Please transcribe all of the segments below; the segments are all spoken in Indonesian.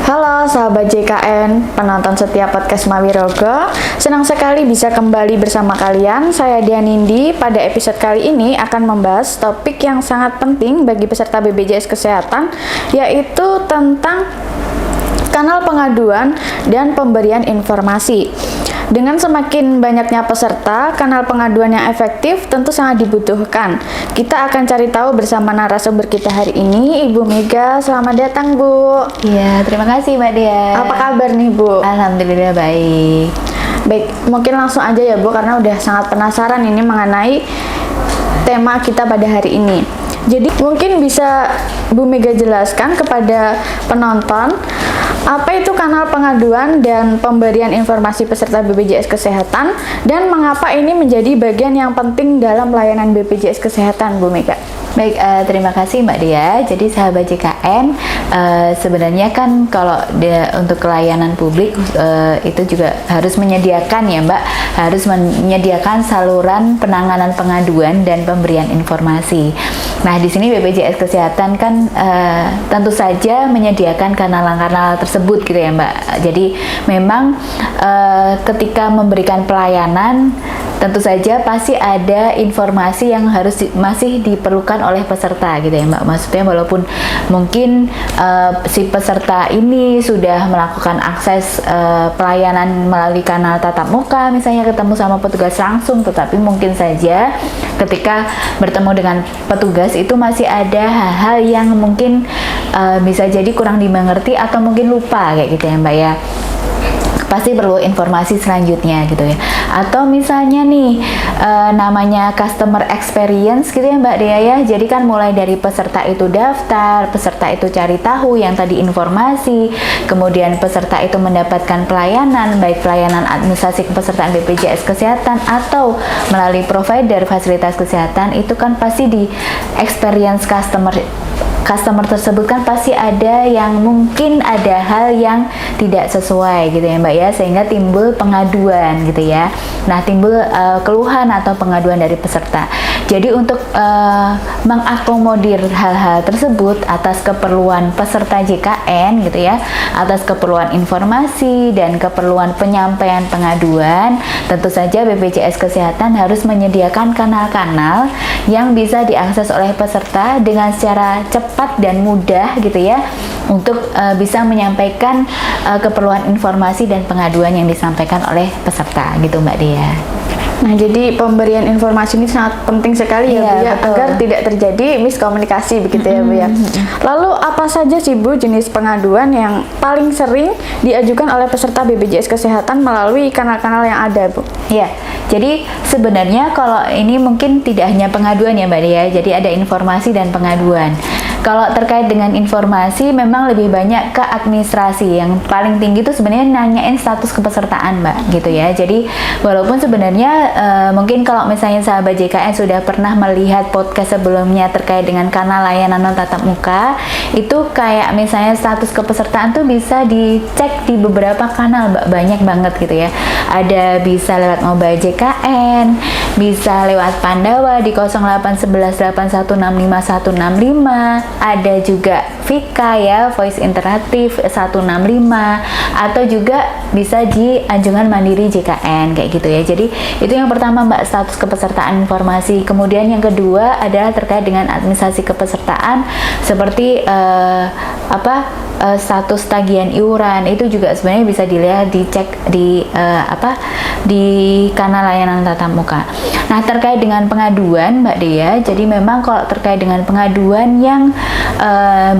Halo sahabat JKN, penonton setia podcast Mawirogo. Senang sekali bisa kembali bersama kalian. Saya Dianindi. Pada episode kali ini akan membahas topik yang sangat penting bagi peserta BPJS Kesehatan, yaitu tentang kanal pengaduan dan pemberian informasi. Dengan semakin banyaknya peserta, kanal pengaduan yang efektif tentu sangat dibutuhkan. Kita akan cari tahu bersama narasumber kita hari ini, Ibu Mega. Selamat datang, Bu. Iya, terima kasih Mbak Dia. Apa kabar nih, Bu? Alhamdulillah baik. Baik, mungkin langsung aja ya, Bu, karena udah sangat penasaran ini mengenai tema kita pada hari ini. Jadi mungkin bisa Bu Mega jelaskan kepada penonton apa itu kanal pengaduan dan pemberian informasi peserta BPJS Kesehatan dan mengapa ini menjadi bagian yang penting dalam layanan BPJS Kesehatan, Bu Mega? Baik, terima kasih Mbak Dia. Jadi sahabat JKN, sebenarnya kan kalau untuk layanan publik itu juga harus menyediakan ya Mbak, harus menyediakan saluran penanganan pengaduan dan pemberian informasi. Nah di sini BPJS Kesehatan kan tentu saja menyediakan kanal-kanal tersebut gitu ya Mbak. Jadi memang ketika memberikan pelayanan tentu saja pasti ada informasi yang harus masih diperlukan oleh peserta gitu ya Mbak. Maksudnya walaupun mungkin si peserta ini sudah melakukan akses pelayanan melalui kanal tatap muka, misalnya ketemu sama petugas langsung, tetapi mungkin saja ketika bertemu dengan petugas itu masih ada hal-hal yang mungkin bisa jadi kurang dimengerti atau mungkin lupa kayak gitu ya Mbak ya. Pasti perlu informasi selanjutnya gitu ya. Atau misalnya nih namanya customer experience gitu ya Mbak Dea ya. Jadi kan mulai dari peserta itu daftar, peserta itu cari tahu yang tadi informasi, kemudian peserta itu mendapatkan pelayanan, baik pelayanan administrasi kepesertaan BPJS Kesehatan atau melalui provider fasilitas kesehatan, itu kan pasti di experience customer tersebut kan pasti ada yang mungkin ada hal yang tidak sesuai gitu ya Mbak ya, sehingga timbul pengaduan gitu ya. Nah timbul keluhan atau pengaduan dari peserta. Jadi untuk mengakomodir hal-hal tersebut atas keperluan peserta JKN gitu ya, atas keperluan informasi dan keperluan penyampaian pengaduan, tentu saja BPJS Kesehatan harus menyediakan kanal-kanal yang bisa diakses oleh peserta dengan secara cepat dan mudah gitu ya, untuk bisa menyampaikan keperluan informasi dan pengaduan yang disampaikan oleh peserta gitu Mbak Dia. Nah, jadi pemberian informasi ini sangat penting sekali ya Bu ya, betul. agar tidak terjadi miskomunikasi begitu ya Bu ya. Lalu apa saja sih Bu jenis pengaduan yang paling sering diajukan oleh peserta BPJS Kesehatan melalui kanal-kanal yang ada Bu? Ya, jadi sebenarnya kalau ini mungkin tidak hanya pengaduan ya Mbak Dia, jadi ada informasi dan pengaduan. Kalau terkait dengan informasi memang lebih banyak ke administrasi. Yang paling tinggi itu sebenarnya nanyain status kepesertaan Mbak gitu ya. Jadi walaupun sebenarnya mungkin kalau misalnya sahabat JKN sudah pernah melihat podcast sebelumnya terkait dengan kanal layanan non tatap muka, itu kayak misalnya status kepesertaan tuh bisa dicek di beberapa kanal Mbak, banyak banget gitu ya. Ada bisa lewat mobile JKN, bisa lewat Pandawa di 08118165 ada juga Vika ya, voice interaktif 165, atau juga bisa di Anjungan Mandiri JKN kayak gitu ya. Jadi itu yang pertama Mbak, status kepesertaan informasi. Kemudian yang kedua adalah terkait dengan administrasi kepesertaan seperti status tagihan iuran, itu juga sebenarnya bisa dilihat, dicek di di kanal layanan tatap muka. Nah terkait dengan pengaduan Mbak Dea, jadi memang kalau terkait dengan pengaduan yang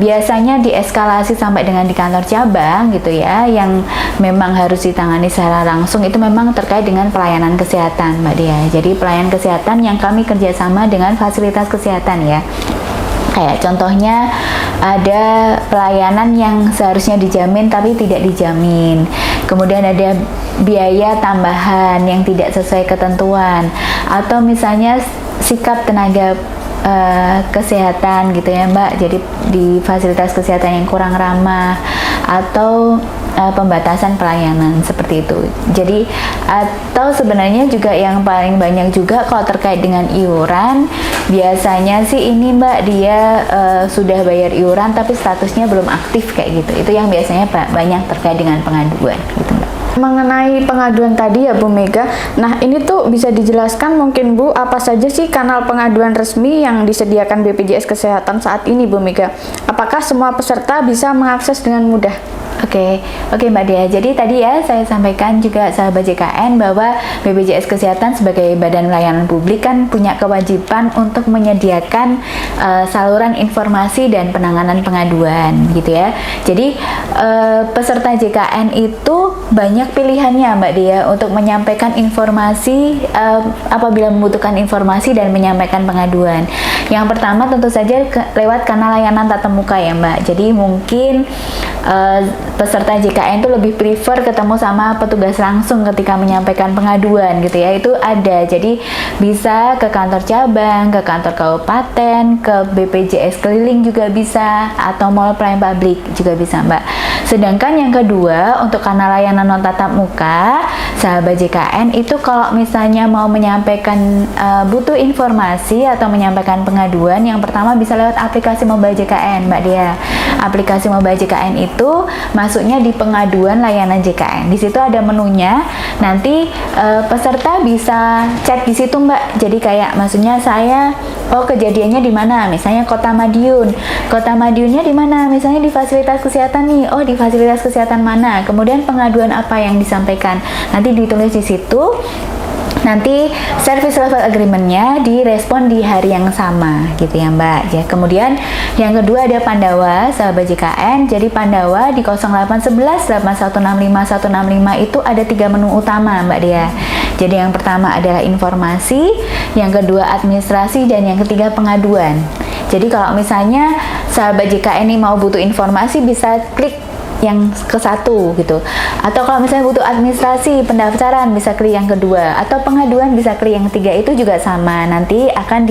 biasanya dieskalasi sampai dengan di kantor cabang gitu ya, yang memang harus ditangani secara langsung, itu memang terkait dengan pelayanan kesehatan Mbak Dea. Jadi pelayanan kesehatan yang kami kerjasama dengan fasilitas kesehatan ya. Kayak contohnya ada pelayanan yang seharusnya dijamin tapi tidak dijamin. Kemudian ada biaya tambahan yang tidak sesuai ketentuan. Atau misalnya sikap tenaga kesehatan gitu ya Mbak, jadi di fasilitas kesehatan yang kurang ramah, atau pembatasan pelayanan seperti itu. Jadi atau sebenarnya juga yang paling banyak juga kalau terkait dengan iuran, biasanya sih ini Mbak, dia sudah bayar iuran tapi statusnya belum aktif kayak gitu. Itu yang biasanya banyak terkait dengan pengaduan gitu Mbak. Mengenai pengaduan tadi ya Bu Mega, nah ini tuh bisa dijelaskan mungkin Bu, apa saja sih kanal pengaduan resmi yang disediakan BPJS Kesehatan saat ini Bu Mega? Apakah semua peserta bisa mengakses dengan mudah? Oke, Mbak Dia. Jadi tadi ya saya sampaikan juga sahabat JKN bahwa BPJS Kesehatan sebagai badan layanan publik kan punya kewajiban untuk menyediakan saluran informasi dan penanganan pengaduan gitu ya. Jadi peserta JKN itu banyak pilihannya Mbak Dia untuk menyampaikan informasi apabila membutuhkan informasi dan menyampaikan pengaduan. Yang pertama tentu saja lewat kanal layanan tatap muka ya Mbak. Jadi mungkin peserta JKN itu lebih prefer ketemu sama petugas langsung ketika menyampaikan pengaduan gitu ya. Itu ada, jadi bisa ke kantor cabang, ke kantor kabupaten, ke BPJS keliling juga bisa, atau mall pelayanan publik juga bisa Mbak. Sedangkan yang kedua untuk kanal layanan non tatap muka sahabat JKN itu kalau misalnya mau menyampaikan butuh informasi atau menyampaikan pengaduan, yang pertama bisa lewat aplikasi mobile JKN Mbak Dia. Aplikasi mobile JKN itu masuknya di pengaduan layanan JKN. Di situ ada menunya. Nanti peserta bisa chat di situ Mbak. Jadi kayak maksudnya saya kejadiannya di mana? Misalnya Kota Madiun. Kota Madiunnya di mana? Misalnya di fasilitas kesehatan nih. Oh, di fasilitas kesehatan mana? Kemudian pengaduan apa yang disampaikan? Nanti ditulis di situ. Nanti service level agreement-nya direspon di hari yang sama gitu ya Mbak ya. Kemudian yang kedua ada Pandawa sahabat JKN. Jadi Pandawa di 0811 8165 165 itu ada 3 menu utama Mbak Dia. Jadi yang pertama adalah informasi, yang kedua administrasi, dan yang ketiga pengaduan. Jadi kalau misalnya sahabat JKN ini mau butuh informasi bisa klik yang ke satu gitu, atau kalau misalnya butuh administrasi pendaftaran bisa klik yang kedua, atau pengaduan bisa klik yang ketiga. Itu juga sama, nanti akan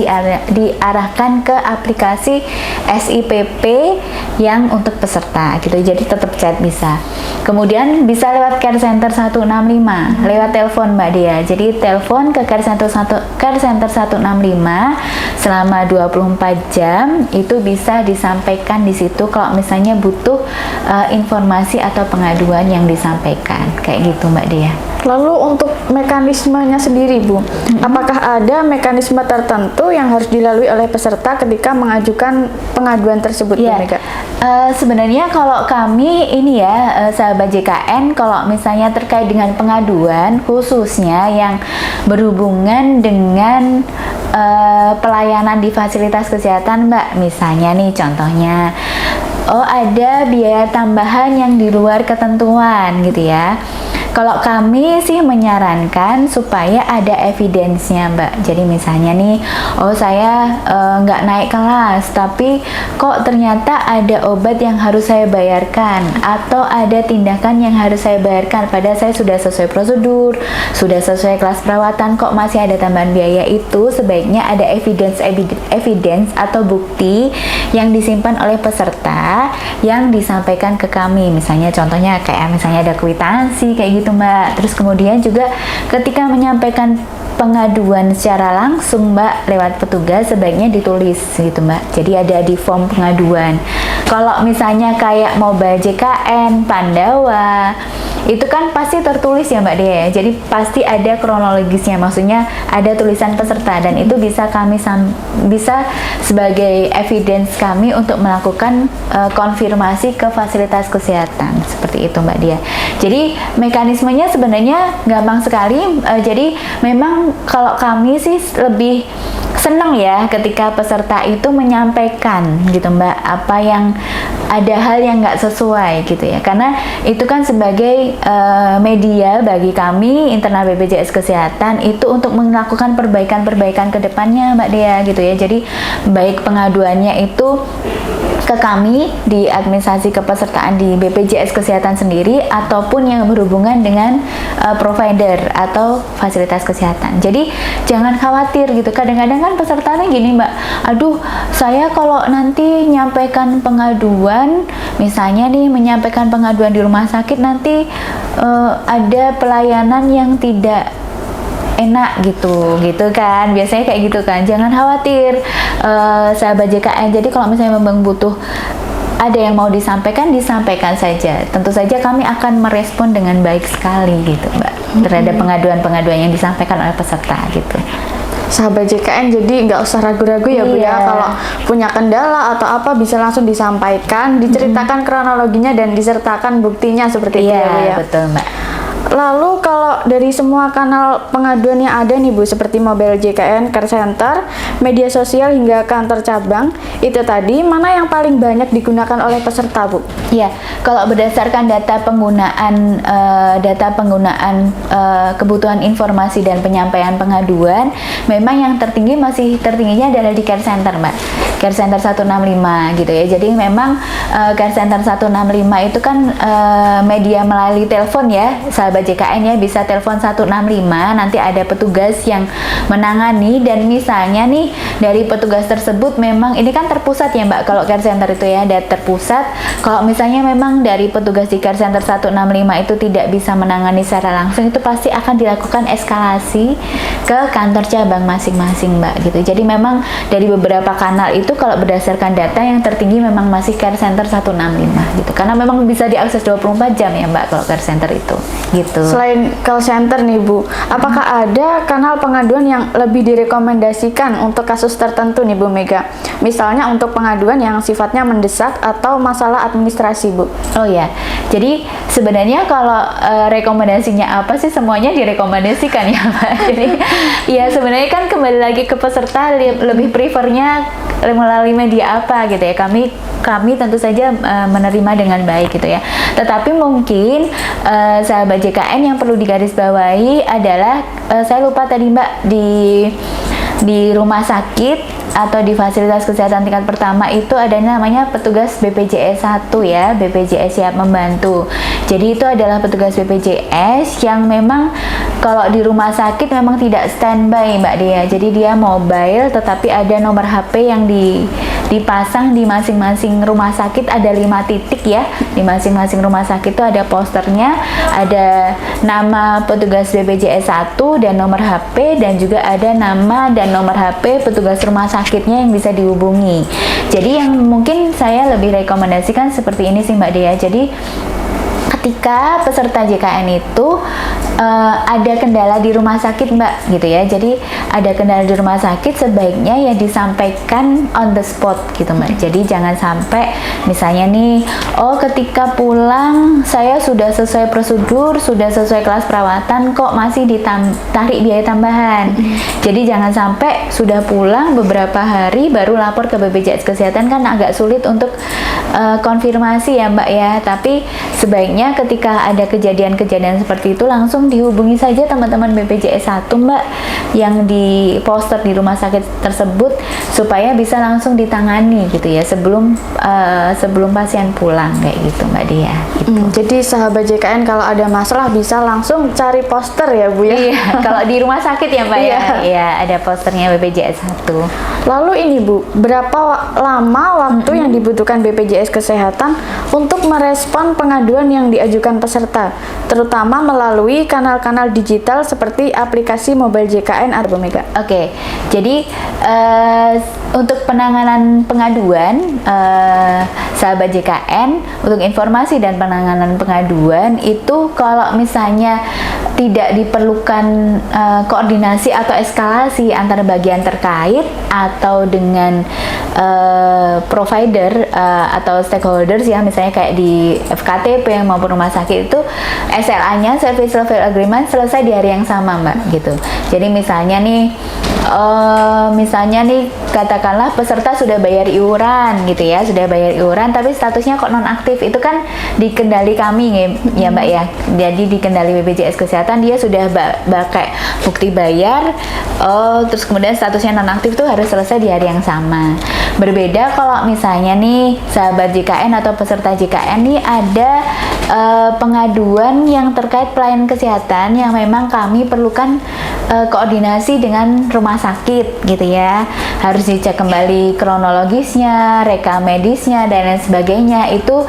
diarahkan ke aplikasi SIPP yang untuk peserta gitu, jadi tetap chat bisa. Kemudian bisa lewat care center 165 lewat telepon Mbak Dia. Jadi telepon ke care center 165 selama 24 jam itu bisa disampaikan di situ kalau misalnya butuh informasi atau pengaduan yang disampaikan kayak gitu Mbak Dia. Lalu untuk mekanismenya sendiri Bu, apakah ada mekanisme tertentu yang harus dilalui oleh peserta ketika mengajukan pengaduan tersebut Bu Mega? Sebenarnya kalau kami ini ya sahabat JKN, kalau misalnya terkait dengan pengaduan khususnya yang berhubungan dengan pelayanan di fasilitas kesehatan Mbak, misalnya nih contohnya ada biaya tambahan yang di luar ketentuan gitu ya. Kalau kami sih menyarankan supaya ada evidence-nya Mbak. Jadi misalnya nih, saya nggak naik kelas, tapi kok ternyata ada obat yang harus saya bayarkan, atau ada tindakan yang harus saya bayarkan, padahal saya sudah sesuai prosedur, sudah sesuai kelas perawatan, kok masih ada tambahan biaya. Itu sebaiknya ada evidence atau bukti yang disimpan oleh peserta yang disampaikan ke kami. Misalnya contohnya kayak misalnya ada kwitansi kayak gitu Mbak. Terus kemudian juga ketika menyampaikan pengaduan secara langsung Mbak lewat petugas sebaiknya ditulis gitu Mbak. Jadi ada di form pengaduan. Kalau misalnya kayak mobile JKN, Pandawa, itu kan pasti tertulis ya Mbak Dea. Jadi pasti ada kronologisnya, maksudnya ada tulisan peserta, dan itu bisa kami bisa sebagai evidence kami untuk melakukan konfirmasi ke fasilitas kesehatan seperti itu Mbak Dia. Jadi mekanismenya sebenarnya gampang sekali. Jadi memang kalau kami sih lebih senang ya ketika peserta itu menyampaikan gitu Mbak, apa yang ada hal yang nggak sesuai gitu ya, karena itu kan sebagai media bagi kami internal BPJS Kesehatan itu untuk melakukan perbaikan-perbaikan ke depannya Mbak Dea gitu ya. Jadi baik pengaduannya itu ke kami di administrasi kepesertaan di BPJS Kesehatan sendiri ataupun yang berhubungan dengan provider atau fasilitas kesehatan. Jadi jangan khawatir gitu. Kadang-kadang kan pesertanya gini Mbak, aduh saya kalau nanti nyampaikan pengaduan, misalnya nih menyampaikan pengaduan di rumah sakit nanti ada pelayanan yang tidak enak gitu kan, biasanya kayak gitu kan. Jangan khawatir sahabat JKN. Jadi kalau misalnya memang butuh ada yang mau disampaikan saja. Tentu saja kami akan merespon dengan baik sekali gitu Mbak terhadap pengaduan-pengaduan yang disampaikan oleh peserta gitu. Sahabat JKN, jadi nggak usah ragu-ragu ya Bu ya, kalau punya kendala atau apa bisa langsung disampaikan, diceritakan kronologinya dan disertakan buktinya seperti itu ya Bu ya. Betul Mbak. Lalu kalau dari semua kanal pengaduan yang ada nih Bu, seperti mobile JKN, care center, media sosial hingga kantor cabang, itu tadi mana yang paling banyak digunakan oleh peserta Bu? Ya, kalau berdasarkan data penggunaan kebutuhan informasi dan penyampaian pengaduan, memang yang tertingginya adalah di care center Mbak. Care center 165 gitu ya. Jadi memang care center 165 itu kan media melalui telepon ya, sahabat JKN ya, bisa telepon 165, nanti ada petugas yang menangani. Dan misalnya nih dari petugas tersebut memang ini kan terpusat ya Mbak, kalau care center itu ya ada terpusat. Kalau misalnya memang dari petugas di care center 165 itu tidak bisa menangani secara langsung, itu pasti akan dilakukan eskalasi ke kantor cabang masing-masing Mbak gitu. Jadi memang dari beberapa kanal itu kalau berdasarkan data yang tertinggi memang masih care center 165 gitu, karena memang bisa diakses 24 jam ya Mbak kalau care center itu gitu. Selain call center nih Bu, apakah ada kanal pengaduan yang lebih direkomendasikan untuk kasus tertentu nih Bu Mega? Misalnya untuk pengaduan yang sifatnya mendesak atau masalah administrasi Bu. Oh ya, jadi sebenarnya kalau rekomendasinya apa sih, semuanya direkomendasikan ya Mbak. Jadi ya sebenarnya kan kembali lagi ke peserta lebih prefernya melalui media apa gitu ya. Kami tentu saja menerima dengan baik gitu ya. Tetapi mungkin sahabat JKN yang perlu digarisbawahi adalah saya lupa tadi Mbak, di rumah sakit atau di fasilitas kesehatan tingkat pertama itu ada namanya petugas BPJS 1 ya, BPJS Siap Membantu. Jadi itu adalah petugas BPJS yang memang kalau di rumah sakit memang tidak standby Mbak Dea. Jadi dia mobile, tetapi ada nomor HP yang dipasang di masing-masing rumah sakit, ada 5 titik ya. Di masing-masing rumah sakit itu ada posternya, ada nama petugas BPJS 1 dan nomor HP, dan juga ada nama dan nomor HP petugas rumah sakitnya yang bisa dihubungi. Jadi yang mungkin saya lebih rekomendasikan seperti ini sih Mbak Dea. Jadi ketika peserta JKN itu ada kendala di rumah sakit Mbak gitu ya, jadi ada kendala di rumah sakit sebaiknya ya disampaikan on the spot gitu Mbak. Jadi jangan sampai misalnya nih, oh ketika pulang saya sudah selesai prosedur, sudah selesai kelas perawatan, kok masih ditarik biaya tambahan. Jadi jangan sampai sudah pulang beberapa hari baru lapor ke BPJS Kesehatan, kan agak sulit untuk konfirmasi ya Mbak ya. Tapi sebaiknya ketika ada kejadian-kejadian seperti itu langsung dihubungi saja teman-teman BPJS 1 Mbak yang di poster di rumah sakit tersebut, supaya bisa langsung ditangani gitu ya sebelum pasien pulang kayak gitu Mbak Dia gitu. Jadi sahabat JKN kalau ada masalah bisa langsung cari poster ya Bu ya. Iya, kalau di rumah sakit ya Mbak ya. Iya, ada posternya BPJS 1. Lalu ini Bu, berapa lama waktu yang dibutuhkan BPJS Kesehatan untuk merespon pengaduan yang diajukan peserta, terutama melalui kanal-kanal digital seperti aplikasi mobile JKN atau Bu Mega? Oke, jadi untuk penanganan pengaduan sahabat JKN, untuk informasi dan penanganan pengaduan itu kalau misalnya tidak diperlukan koordinasi atau eskalasi antara bagian terkait atau dengan provider atau stakeholders ya, misalnya kayak di FKTP maupun rumah sakit, itu SLA-nya, Service Level Agreement, selesai di hari yang sama Mbak gitu. Jadi misalnya nih misalnya nih katakanlah peserta sudah bayar iuran gitu ya, sudah bayar iuran tapi statusnya kok nonaktif, itu kan di kendali kami ya Mbak ya. Jadi di kendali BPJS Kesehatan dia sudah pakai bukti bayar, terus kemudian statusnya nonaktif itu harus selesai di hari yang sama. Berbeda kalau misalnya nih sahabat JKN atau peserta JKN nih ada pengaduan yang terkait pelayanan kesehatan yang memang kami perlukan koordinasi dengan rumah sakit gitu ya, harus dicek kembali kronologisnya, rekam medisnya dan lain sebagainya. Itu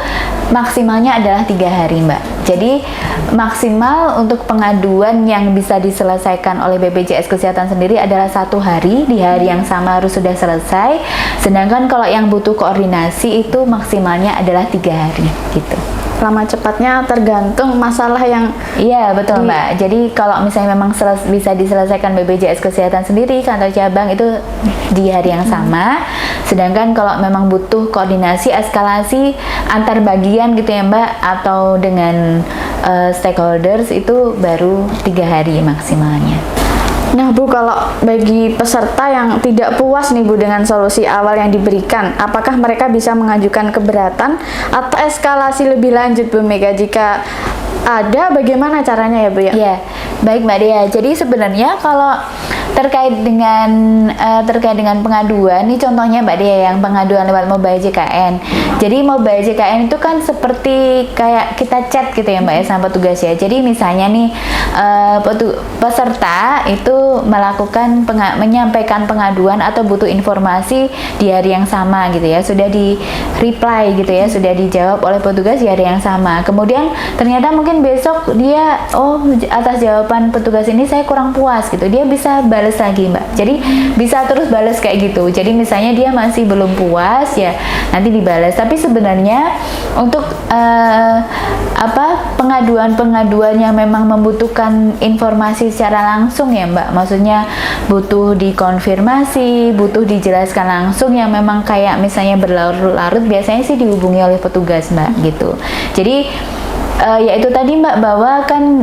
maksimalnya adalah 3 hari Mbak. Jadi maksimal untuk pengaduan yang bisa diselesaikan oleh BPJS Kesehatan sendiri adalah 1 hari, di hari yang sama harus sudah selesai. Sedangkan kalau yang butuh koordinasi itu maksimalnya adalah 3 hari gitu. Lama cepatnya tergantung masalah yang Iya betul Mbak. Jadi kalau misalnya memang bisa diselesaikan BPJS Kesehatan sendiri kantor cabang itu di hari yang sama. Sedangkan kalau memang butuh koordinasi eskalasi antar bagian gitu ya Mbak, atau dengan stakeholders itu baru 3 hari maksimalnya. Nah Bu, kalau bagi peserta yang tidak puas nih Bu dengan solusi awal yang diberikan, apakah mereka bisa mengajukan keberatan atau eskalasi lebih lanjut Bu Mega? Jika ada, bagaimana caranya ya Bu ya? Ya, baik Mbak Dea. Jadi sebenarnya kalau terkait dengan pengaduan, ini contohnya Mbak Dea yang pengaduan lewat mobile JKN. Jadi mobile JKN itu kan seperti kayak kita chat gitu ya Mbak ya sama petugas ya. Jadi misalnya nih peserta itu menyampaikan pengaduan atau butuh informasi di hari yang sama gitu ya, sudah di reply gitu ya, sudah dijawab oleh petugas di hari yang sama. Kemudian ternyata mungkin besok dia atas jawaban petugas ini saya kurang puas gitu, dia bisa balas lagi Mbak. Jadi bisa terus balas kayak gitu. Jadi misalnya dia masih belum puas ya nanti dibalas. Tapi sebenarnya untuk pengaduan yang memang membutuhkan informasi secara langsung ya Mbak, maksudnya butuh dikonfirmasi, butuh dijelaskan langsung, yang memang kayak misalnya berlarut-larut, biasanya sih dihubungi oleh petugas Mbak gitu. Jadi yaitu tadi Mbak, bahwa kan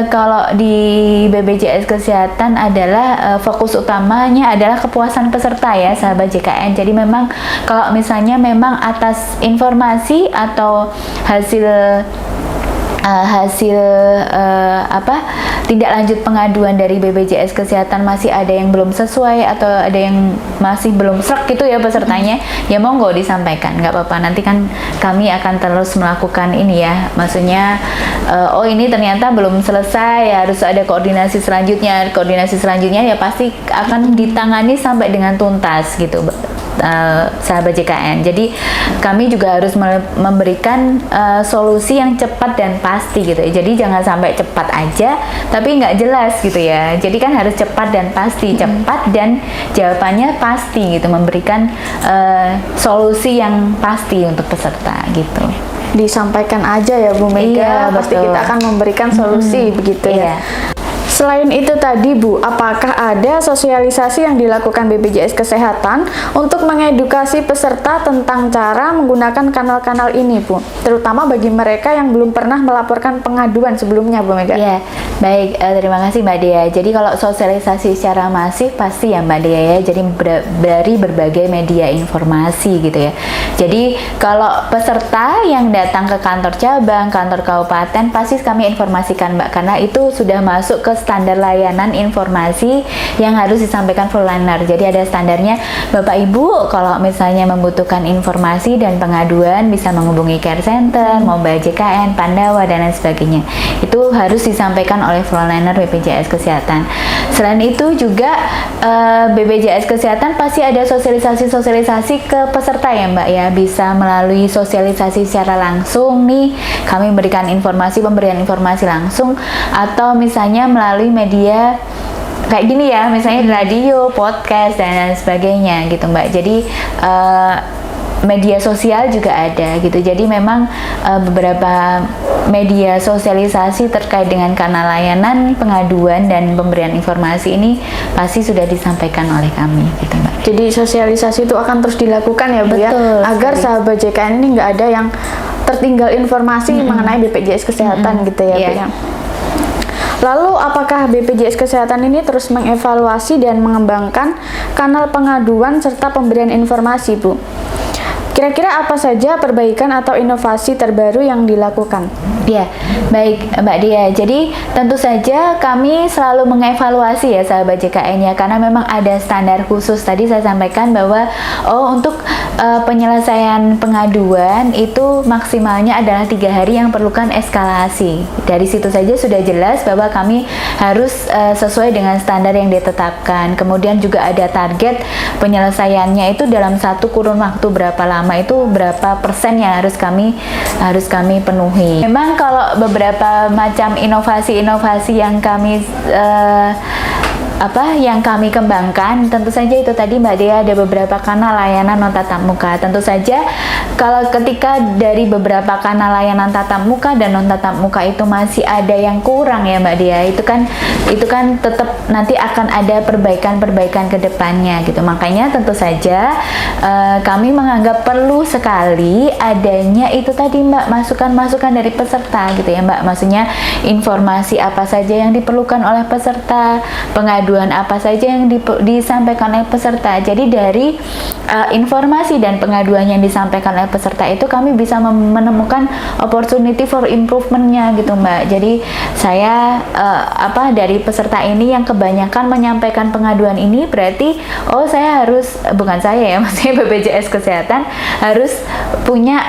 kalau di BPJS Kesehatan adalah fokus utamanya adalah kepuasan peserta ya sahabat JKN. Jadi memang kalau misalnya memang atas informasi atau hasil tindak lanjut pengaduan dari BPJS Kesehatan masih ada yang belum sesuai atau ada yang masih belum srek gitu ya pesertanya, ya monggo disampaikan, nggak apa-apa. Nanti kan kami akan terus melakukan ini ya, maksudnya ini ternyata belum selesai, harus ada koordinasi selanjutnya. Koordinasi selanjutnya ya pasti akan ditangani sampai dengan tuntas gitu sahabat JKN. Jadi kami juga harus memberikan solusi yang cepat dan pasti gitu. Jadi jangan sampai cepat aja tapi nggak jelas gitu ya. Jadi kan harus cepat dan pasti, cepat dan jawabannya pasti gitu, memberikan solusi yang pasti untuk peserta gitu. Disampaikan aja ya Bu Mega, Iya, pasti betul. kita akan memberikan solusi begitu ya. Iya. Selain itu tadi Bu, apakah ada sosialisasi yang dilakukan BPJS Kesehatan untuk mengedukasi peserta tentang cara menggunakan kanal-kanal ini Bu? Terutama bagi mereka yang belum pernah melaporkan pengaduan sebelumnya Bu Mega. Ya, baik, terima kasih Mbak Dea. Jadi kalau sosialisasi secara masif pasti ya Mbak Dea ya, jadi dari berbagai media informasi gitu ya. Jadi kalau peserta yang datang ke kantor cabang, kantor kabupaten, pasti kami informasikan Mbak, karena itu sudah masuk ke standar layanan informasi yang harus disampaikan full-liner. Jadi ada standarnya, Bapak Ibu kalau misalnya membutuhkan informasi dan pengaduan bisa menghubungi care center, mobile JKN, Pandawa dan lain sebagainya. Itu harus disampaikan oleh full-liner BPJS Kesehatan. Selain itu juga BPJS Kesehatan pasti ada sosialisasi ke peserta ya Mbak ya, bisa melalui sosialisasi secara langsung nih, kami memberikan pemberian informasi langsung, atau misalnya melalui media kayak gini ya, misalnya di radio, podcast dan lain sebagainya gitu Mbak. Jadi media sosial juga ada gitu. Jadi memang beberapa media sosialisasi terkait dengan kanal layanan pengaduan dan pemberian informasi ini pasti sudah disampaikan oleh kami gitu Mbak. Jadi sosialisasi itu akan terus dilakukan ya Bu ya, Betul agar sekali. sahabat JKN ini nggak ada yang tertinggal informasi mengenai BPJS Kesehatan gitu ya Bu ya. Lalu apakah BPJS Kesehatan ini terus mengevaluasi dan mengembangkan kanal pengaduan serta pemberian informasi, Bu? Kira-kira apa saja perbaikan atau inovasi terbaru yang dilakukan? Ya, baik Mbak Dia. Jadi tentu saja kami selalu mengevaluasi ya sahabat JKN ya, karena memang ada standar khusus. Tadi saya sampaikan bahwa untuk penyelesaian pengaduan itu maksimalnya adalah 3 hari yang perlukan eskalasi. Dari situ saja sudah jelas bahwa kami harus sesuai dengan standar yang ditetapkan. Kemudian juga ada target penyelesaiannya itu dalam satu kurun waktu berapa lama, itu berapa persen yang harus kami penuhi. Memang kalau beberapa macam inovasi-inovasi yang kami yang kami kembangkan, tentu saja itu tadi Mbak Dea, ada beberapa kanal layanan non tatap muka. Tentu saja kalau ketika dari beberapa kanal layanan tatap muka dan non tatap muka itu masih ada yang kurang ya Mbak Dea, itu kan tetap nanti akan ada perbaikan ke depannya gitu. Makanya tentu saja kami menganggap perlu sekali adanya itu tadi Mbak, masukan-masukan dari peserta gitu ya Mbak. Maksudnya informasi apa saja yang diperlukan oleh peserta, pengaduan apa saja yang disampaikan oleh peserta. Jadi dari informasi dan pengaduan yang disampaikan oleh peserta itu kami bisa menemukan opportunity for improvement-nya gitu Mbak. Jadi saya dari peserta ini yang kebanyakan menyampaikan pengaduan ini, berarti saya harus, bukan saya ya, maksudnya BPJS Kesehatan harus punya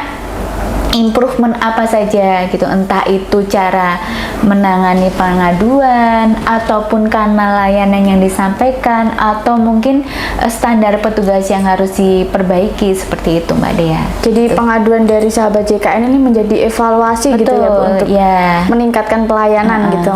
improvement apa saja gitu, entah itu cara menangani pengaduan ataupun kanal layanan yang disampaikan, atau mungkin standar petugas yang harus diperbaiki, seperti itu Mbak Dea. Jadi pengaduan dari sahabat JKN ini menjadi evaluasi. Betul, gitu ya Bu, untuk meningkatkan pelayanan gitu.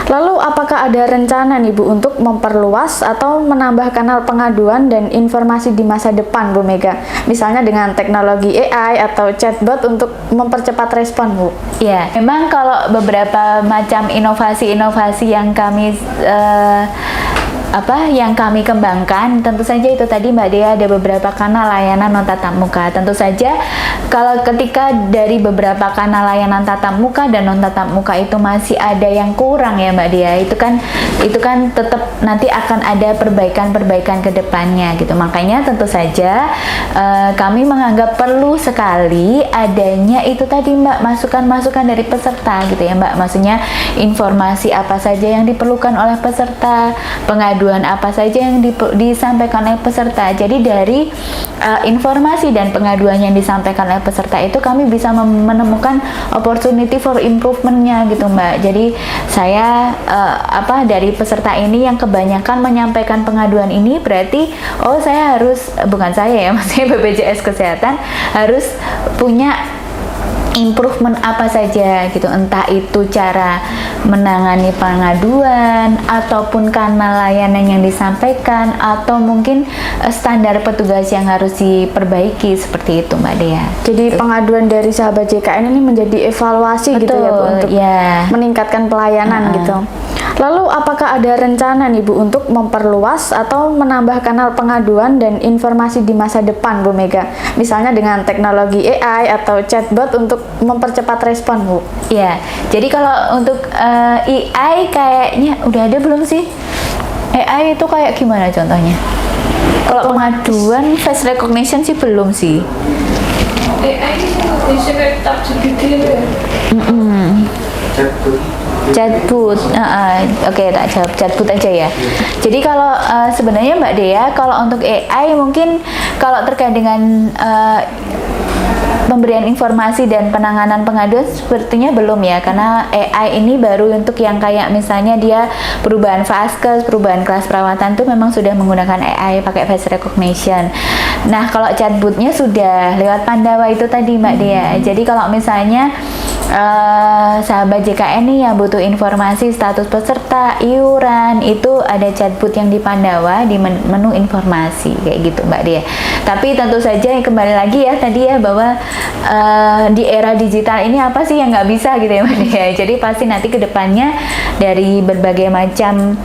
Lalu apakah ada rencana nih Bu untuk memperluas atau menambah kanal pengaduan dan informasi di masa depan Bu Mega? Misalnya dengan teknologi AI atau chatbot untuk mempercepat respon Bu? Ya, memang kalau beberapa macam inovasi-inovasi yang kami yang kami kembangkan, tentu saja itu tadi Mbak Dea, ada beberapa kanal layanan non tatap muka. Tentu saja kalau ketika dari beberapa kanal layanan tatap muka dan non tatap muka itu masih ada yang kurang ya Mbak Dea, itu kan tetap nanti akan ada perbaikan ke depannya gitu. Makanya tentu saja kami menganggap perlu sekali adanya itu tadi Mbak, masukan-masukan dari peserta gitu ya Mbak. Maksudnya informasi apa saja yang diperlukan oleh peserta, pengaduan apa saja yang disampaikan oleh peserta. Jadi dari informasi dan pengaduan yang disampaikan oleh peserta itu kami bisa menemukan opportunity for improvement-nya gitu Mbak. Jadi saya dari peserta ini yang kebanyakan menyampaikan pengaduan ini, berarti saya harus, bukan saya ya, maksudnya BPJS Kesehatan harus punya improvement apa saja gitu, entah itu cara menangani pengaduan ataupun kanal layanan yang disampaikan, atau mungkin standar petugas yang harus diperbaiki, seperti itu Mbak Dea. Jadi pengaduan dari sahabat JKN ini menjadi evaluasi. Betul, gitu ya Bu, untuk meningkatkan pelayanan gitu. Lalu apakah ada rencana nih Bu untuk memperluas atau menambah kanal pengaduan dan informasi di masa depan Bu Mega? Misalnya dengan teknologi AI atau chatbot untuk mempercepat respon Bu? Ya, jadi kalau untuk AI kayaknya udah ada belum sih? AI itu kayak gimana contohnya? Kalau pengaduan face recognition sih belum sih. AI itu kayak tak segede ya. Chatbot, oke, tak jawab chatbot aja ya. Jadi kalau sebenarnya Mbak Dea, kalau untuk AI mungkin kalau terkait dengan pemberian informasi dan penanganan pengaduan sepertinya belum ya, karena AI ini baru untuk yang kayak misalnya dia perubahan vaskes, perubahan kelas perawatan tuh memang sudah menggunakan AI pakai face recognition. Nah kalau chatbotnya sudah lewat Pandawa itu tadi Mbak Dea. Jadi kalau misalnya sahabat JKN nih yang butuh informasi status peserta, iuran, itu ada chatbot yang di Pandawa di menu informasi kayak gitu Mbak Dea. Tapi tentu saja kembali lagi ya tadi ya, bahwa di era digital ini apa sih yang nggak bisa gitu ya Mbak Dea. Jadi pasti nanti kedepannya dari berbagai macam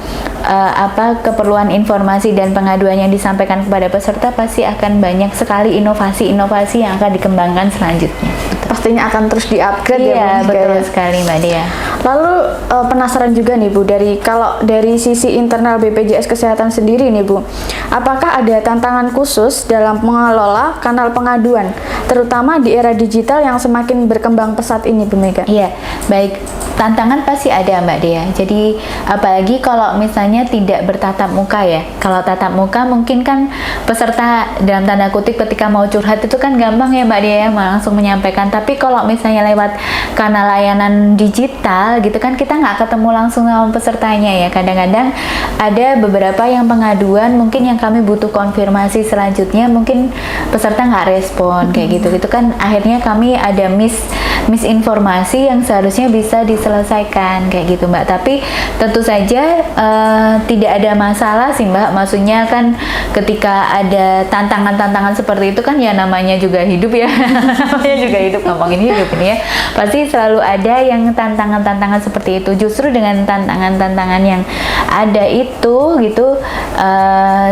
keperluan informasi dan pengaduan yang disampaikan kepada peserta, pasti akan banyak sekali inovasi-inovasi yang akan dikembangkan selanjutnya. Pastinya akan terus di-upgrade Iya, ya Bu Mega betul ya. sekali Mbak Dia. Lalu penasaran juga nih Bu, kalau dari sisi internal BPJS Kesehatan sendiri nih Bu, apakah ada tantangan khusus dalam mengelola kanal pengaduan, terutama di era digital yang semakin berkembang pesat ini Bu Mega? Iya, baik. Tantangan pasti ada Mbak Dea. Jadi apalagi kalau misalnya tidak bertatap muka ya. Kalau tatap muka mungkin kan peserta dalam tanda kutip ketika mau curhat itu kan gampang ya Mbak Dea, langsung menyampaikan. Tapi kalau misalnya lewat kanal layanan digital gitu kan, kita nggak ketemu langsung sama pesertanya ya. Kadang-kadang ada beberapa yang pengaduan mungkin yang kami butuh konfirmasi selanjutnya, mungkin peserta nggak respon kayak gitu. Itu kan akhirnya kami ada misinformasi yang seharusnya bisa diselesaikan kayak gitu Mbak. Tapi tentu saja tidak ada masalah sih Mbak. Maksudnya kan ketika ada tantangan-tantangan seperti itu kan ya namanya juga hidup ya. Namanya juga hidup, ngomongin hidup ini ya. Pasti selalu ada yang tantangan-tantangan seperti itu. Justru dengan tantangan-tantangan yang ada itu gitu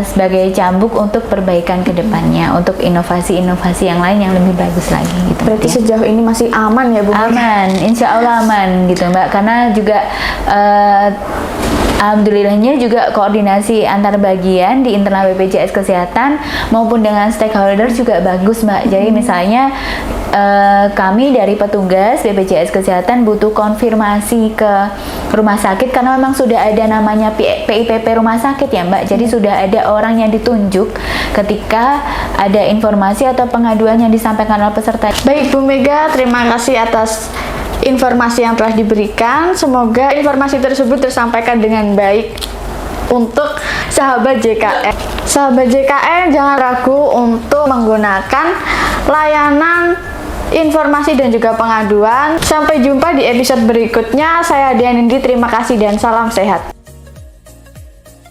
sebagai cambuk untuk perbaikan ke depannya, untuk inovasi-inovasi yang lain yang lebih bagus lagi gitu. Berarti ya. sejauh ini masih aman ya Bu Mega? Aman, insya Allah aman gitu Mbak, karena juga alhamdulillahnya juga koordinasi antar bagian di internal BPJS Kesehatan maupun dengan stakeholder juga bagus Mbak. Jadi misalnya kami dari petugas BPJS Kesehatan butuh konfirmasi ke rumah sakit karena memang sudah ada namanya PIPP rumah sakit ya Mbak. Jadi sudah ada orang yang ditunjuk ketika ada informasi atau pengaduan yang disampaikan oleh peserta. Baik Bu Mega, terima kasih atas informasi yang telah diberikan. Semoga informasi tersebut tersampaikan dengan baik untuk sahabat JKN. Sahabat JKN jangan ragu untuk menggunakan layanan informasi dan juga pengaduan. Sampai jumpa di episode berikutnya. Saya Dianindi, terima kasih dan salam sehat.